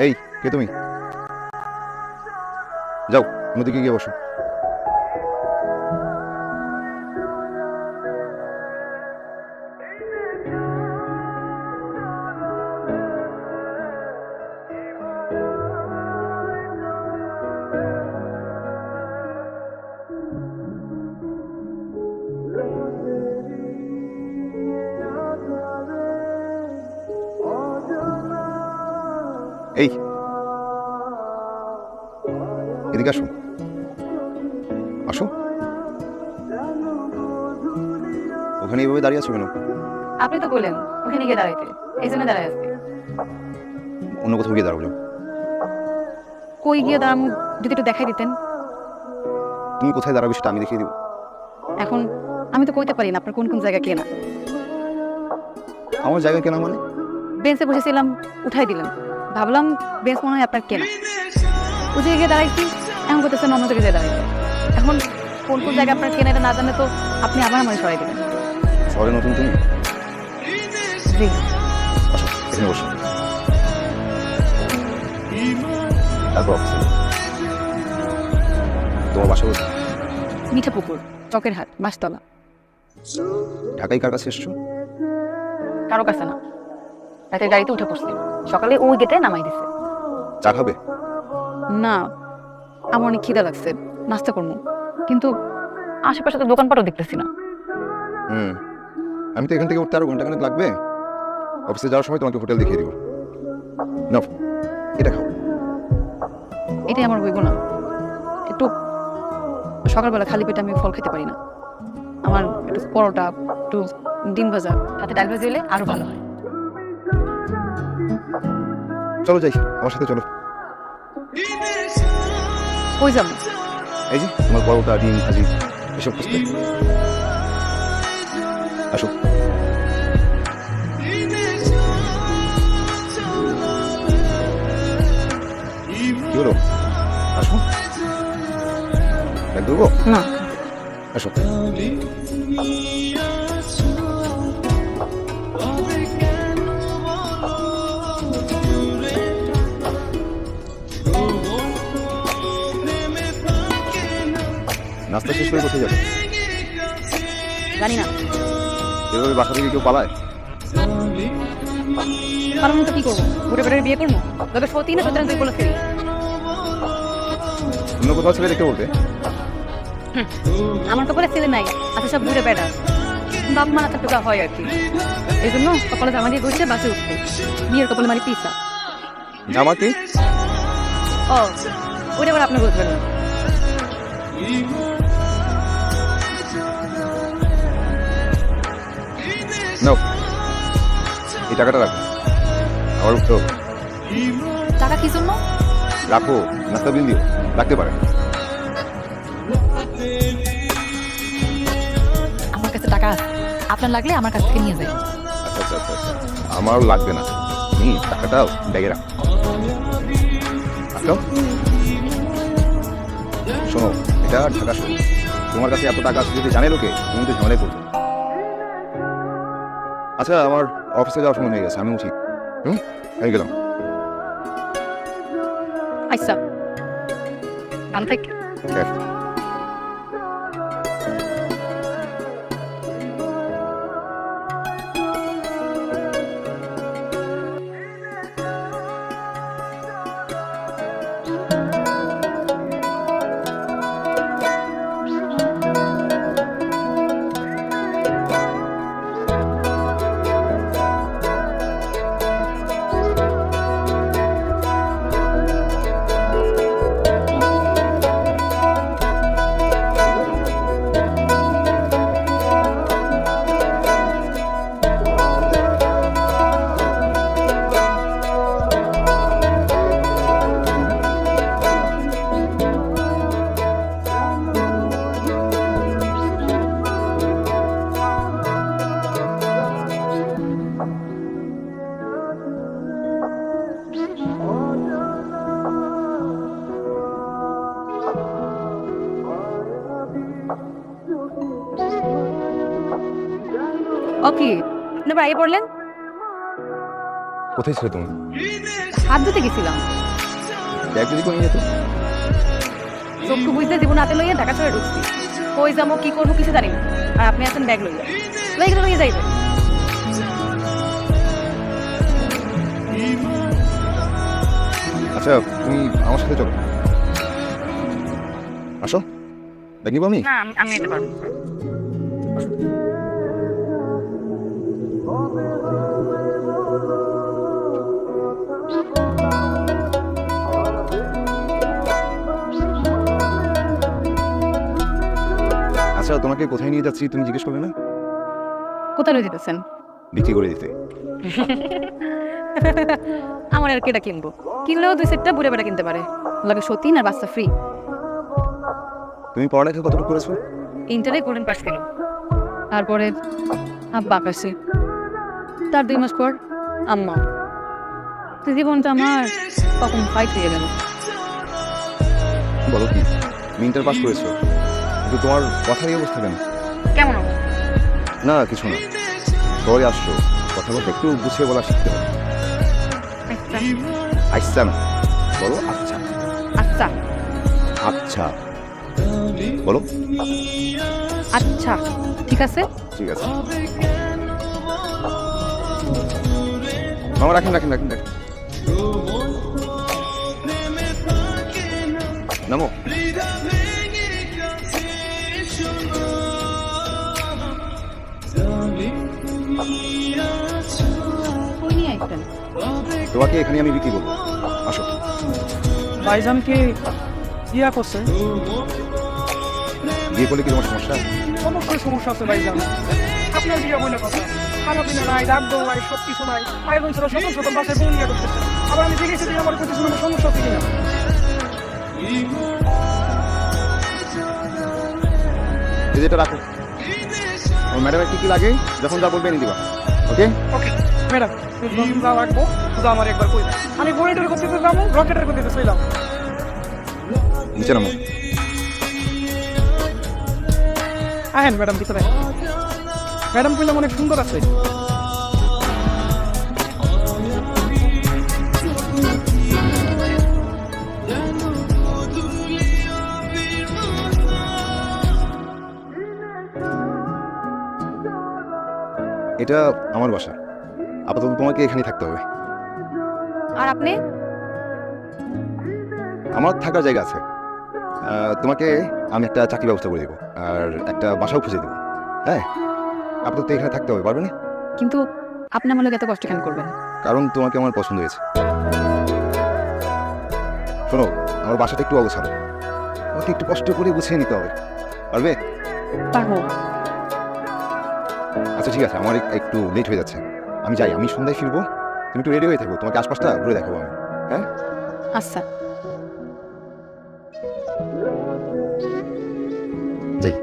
এই, কে তুমি? যাও অন্যদিকে গিয়ে বসো। এই, এদিকে আসো। আসো। ওখানে এইভাবে দাঁড়িয়ে আছো কেন? আপনি তো বললেন ওখানে গিয়ে দাঁড়াইতে, এই জন্য দাঁড়াই আছি। অন্য কোথাও গিয়ে দাঁড়াবো। কই গিয়ে দাঁড়াবো যদি একটু দেখাই দিতেন। তুমি কোথায় দাঁড়াবে সেটা আমি দেখিয়ে দিব। এখন আমি তো কইতে পারি না আপনার কোন কোন জায়গা কেনা। আমার জায়গা কেনা মানে? বেঞ্চে বসেছিলাম, উঠাই দিলাম, ভাবলাম বেঞ্চ মনে হয় আপনার কেনা। ওই জায়গায় গিয়ে দাঁড়াইছি, এখন করতেছেন অন্য জায়গায় দাঁড়াইতে। এখন কোন কোন জায়গা আপনার কেনা এটা না জানলে তো আপনি আবার আমার সরাই দেবেন। শহরে নতুন তুমি? জি। আসো, এখানে বসো। তারপর অফিসে। তোমার বাসা কোথায়? মিঠাপুকুর, চকের হাট, বাসতলা। ঢাকায় কার কাছে এসছো? কারো কাছে না, রাতের গাড়িতে উঠে পড়ছি, সকালে ওই গেটে নামাই দিছে। চা খাবে? না, আমার অনেক খিদা লাগছে, নাস্তা করবো, কিন্তু আশেপাশে তো দোকানপাটও দেখতেছি না। আমি তো এখান থেকে উঠতে আরো ঘন্টাখানেক লাগবে। অফিসে যাওয়ার সময় তোমাকে হোটেল দেখিয়ে দিব। নাও, এটা খাও। এটাই আমার হইব না। একটু সকালবেলা খালি পেটে আমি ফল খেতে পারি না। আমার একটু পরোটা, একটু ডিম ভাজা, সাথে ডাল ভাজি হলে আরো ভালো হয়। চলো যাই, আমার সাথে চলো। কই যাবো? এই যে তোমার পরোটা, ডিম ভাজি এসব খুঁজতে। আসো। কি হলো? আসো। ব্যাগ ধরবো? না। আসো। নাস্তা শেষ করে কোথায় যাবে? জানি না। এভাবে বাসা থেকে কেউ পালায়? পালানো তো কি করবো? ঘুরে বেড়ে বিয়ে করবো? তবে সত্যি না সত্যি তুই বলে ফেলি। অন্য কোথাও ছেলে দেখতে বলবে? আমার কপালে ছেলে নাই, আচ্ছা সব ঘুরে বেড়া। বাপ মা একটা টোকা হয় আর কি, এই জন্য কপালে জামা দিয়ে ঘুরছে বাসে উঠতে। বিয়ের কপালে মারি পিসা। জামা কি? ও, ওটা আবার আপনি বুঝবেন না। নাও, এই টাকাটা রাখো, আবার উঠতে হবে। টাকা কি জন্য? রাখো, নাস্তা বিল দিও। রাখতে পারে। আমার কাছে টাকা আছে, আপনার লাগলে আমার কাছ থেকে নিয়ে যায়। আচ্ছা আচ্ছা আচ্ছা আচ্ছা, আমারও লাগবে না। টাকাটা ব্যাগে রাখো। আসো। শোনো, এটা ঢাকা শহর। তোমার কাছে এত টাকা আছে যদি জানে লোকে, তুমি তো ঝামেলায় পড়বে। আচ্ছা, আমার অফিসে যাওয়ার সময় হয়ে গেছে, আমি উঠি। আমি গেলাম। আচ্ছা, ভালো থাক। হ্যাঁ। ওকে, আপনি আবার আগে পড়লেন। কোথায় ছিলে তুমি? হাত ধুতে গেছিলাম। ব্যাগ যদি করে নিয়ে যেত। চক্ষু বুঝতে জীবন হাতে লইয়া ঢাকা শহরে ঢুকছি। কই যাবো কি করবো কিছু জানি না, আর আপনি আছেন ব্যাগ লইয়া, ব্যাগটা লইয়া যাইবে। আচ্ছা তুমি আমার সাথে চলো, আসো। ব্যাগ নিবো আমি? না আমি নিতে পারবো। আচ্ছা তোমাকে কোথায় নিয়ে যাচ্ছি তুমি জিজ্ঞেস করলে না? কোথায় লই যেতেছেন? বিক্রি করে দিতে। আমার আর কেটা কিনবো, কিনলেও 2 সেটটা বুড়ে বেটা কিনতে পারে, লাগে সতীন আর বাচ্চা ফ্রি। তুমি পড়ালেখা কতটুকু করেছো? ইন্টারে গোল্ডেন পাস ছিল, তারপরে আব্বা আকাশে, তার 2 মাস পর আম্মা। তো জীবনটা আমার তখন ফাইট হয়ে গেল। বলো কি, তুমি ইন্টার পাস করেছো, কিন্তু তোমার কথার এই অবস্থা কেন? কেমন হবে? না কিছু না, শহরে আসছো, কথা বলতে একটু গুছিয়ে বলা শিখতে হবে। আচ্ছা না, বলো আচ্ছা। আচ্ছা আচ্ছা বলো। আচ্ছা ঠিক আছে। ঠিক আছে মামা, রাখেন রাখেন রাখেন রাখেন। নামো। কই নিয়ে আইছেন? তোমাকে এখানে আমি বিক্রি করবো, আসো। ভাইজান কি ইয়া করছে? বিয়ে করলে কি তোমার সমস্যা? অবশ্যই সমস্যা আছে ভাইজান। আপনার বিয়ে বলে কথা, খানা পিনা নাই, রাগ দৌ নাই, সব কিছু নাই। ভাই বোন ছিল শত শত বাসায় বউ নিয়ে করতেছে। আবার আমি জিজ্ঞেস করি আমার কাছে শুনে সমস্যা আছে কিনা। এই যেটা রাখো, আমার ম্যাডামের কি কি লাগে যখন যা বলবে এনে দিবা। ওকে ওকে ম্যাডাম, তুমি যা রাখবো যা আমার একবার কই দাও। আমি গণিতের করতে যাবো, রকেটের করতে চাইলাম। নিচে নামো। আহেন ম্যাডাম ভিতরে। ম্যাডাম কইলাম অনেক সুন্দর আছে। এটা আমার বাসা, আপাতত তোমাকে এখানেই থাকতে হবে। আর আপনি? আমার থাকার জায়গা আছে, তোমাকে আমি একটা চাকরি ব্যবস্থা করে দেবো আর একটা বাসাও খুঁজে দেবো। হ্যাঁ, আপাতত এখানে থাকতে হবে, পারবে না? কিন্তু আপনি আমার লোক এত কষ্ট কেন করবেন? কারণ তোমাকে আমার পছন্দ হয়েছে। শোনো, আমার বাসাটা একটু অগোছালো, তোমাকে একটু কষ্ট করে গুছিয়ে নিতে হবে, পারবে? পারবো। আচ্ছা ঠিক আছে, আমার একটু লেট হয়ে যাচ্ছে, আমি যাই, আমি সন্ধ্যায় ফিরবো, তুমি একটু রেডি হয়ে থাকো, তোমাকে আশপাশটা ঘুরে দেখাবো আমি। হ্যাঁ আচ্ছা। যাই।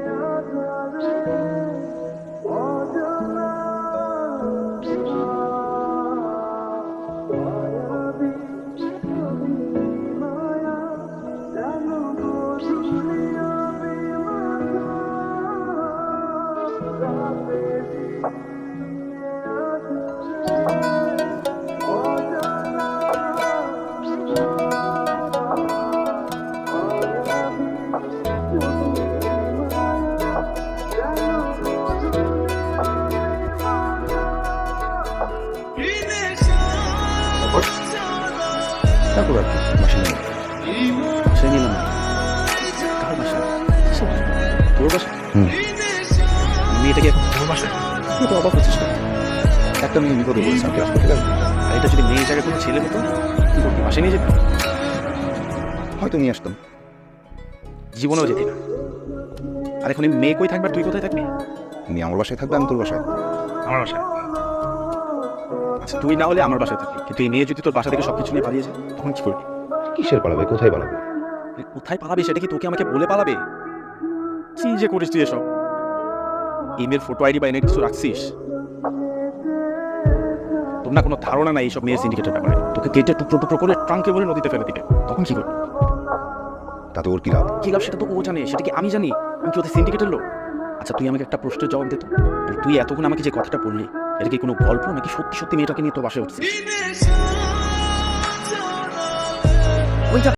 তারপর আর কি, বাসা নিয়ে বাসায় নিলাম না। কার বাসা? তোর বাসা? মেয়েটাকে তোর বাসায়? তুই তো অবাক হচ্ছিস না, একটা মেয়ে বিপদে বলেছে আমাকে আসতে, ঠিক আছে? আর এটা যদি মেয়ের জায়গায় কোনো ছেলে হতো কি করবি? বাসায় নিয়ে যেত? হয়তো নিয়ে আসতাম। জীবনেও যেতি না। আর এখন এই মেয়ে কই থাকবে আর তুই কোথায় থাকবি? তুমি আমার বাসায় থাকবে, আমি তোর বাসায়। আমার বাসায়। আচ্ছা তুই না হলে আমার বাসায় থাকবি, কিন্তু এই মেয়ে যদি তোর বাসা থেকে সবকিছু নিয়ে পালিয়ে যায় তখন কি করবি? কিসের পালাবে, কোথায় পালাবে? কোথায় পালাবে সেটা কি তোকে আমাকে বলে পালাবে? কি যে করিস তুই এসব? ইমেল ফটো আইডি বা এনে কিছু রাখছিস? তোর না কোনো ধারণা নাই এইসব মেয়ে সিন্ডিকেটের ব্যাপারে। তোকে কেটে টুকরো টুকরো করে ট্রাঙ্কে ভরে নদীতে ফেলে দিবে, তখন কি করবি? তাতে ওর কি লাভ? কি লাভ সেটা তো ও জানে, সেটা কি আমি জানি? আমি কি ওদের সিন্ডিকেটের লোক? আচ্ছা তুই আমাকে একটা প্রশ্নের জবাব দে তো, আর তুই এতক্ষণ আমাকে যে কথাটা বললি এটা কি কোনো গল্প নাকি সত্যি সত্যি মেয়েটাকে নিয়ে তো বাসায় উঠছিস?